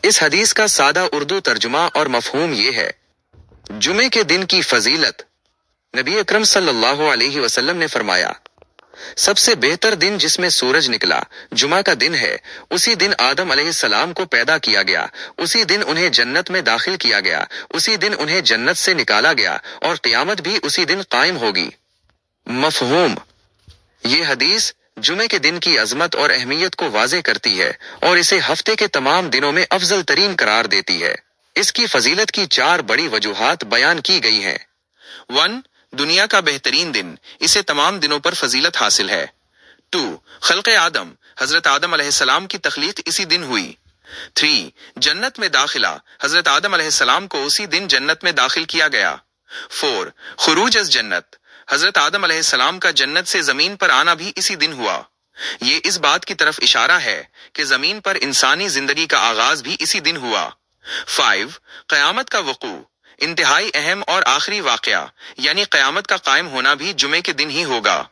اس حدیث کا سادہ اردو ترجمہ اور مفہوم یہ ہے: جمعے کے دن کی فضیلت۔ نبی اکرم صلی اللہ علیہ وسلم نے فرمایا، سب سے بہتر دن جس میں سورج نکلا جمعہ کا دن ہے۔ اسی دن آدم علیہ السلام کو پیدا کیا گیا، اسی دن انہیں جنت میں داخل کیا گیا، اسی دن انہیں جنت سے نکالا گیا، اور قیامت بھی اسی دن قائم ہوگی۔ مفہوم: یہ حدیث جمعے کے دن کی عظمت اور اہمیت کو واضح کرتی ہے اور اسے ہفتے کے تمام دنوں میں افضل ترین قرار دیتی ہے۔ اس کی فضیلت کی 4 بڑی وجوہات بیان کی گئی ہیں۔ 1. دنیا کا بہترین دن، اسے تمام دنوں پر فضیلت حاصل ہے۔ 2. خلق آدم، حضرت آدم علیہ السلام کی تخلیق اسی دن ہوئی۔ 3. جنت میں داخلہ، حضرت آدم علیہ السلام کو اسی دن جنت میں داخل کیا گیا۔ 4. خروج از جنت، حضرت آدم علیہ السلام کا جنت سے زمین پر آنا بھی اسی دن ہوا۔ یہ اس بات کی طرف اشارہ ہے کہ زمین پر انسانی زندگی کا آغاز بھی اسی دن ہوا۔ 5. قیامت کا وقوع، انتہائی اہم اور آخری واقعہ، یعنی قیامت کا قائم ہونا بھی جمعے کے دن ہی ہوگا۔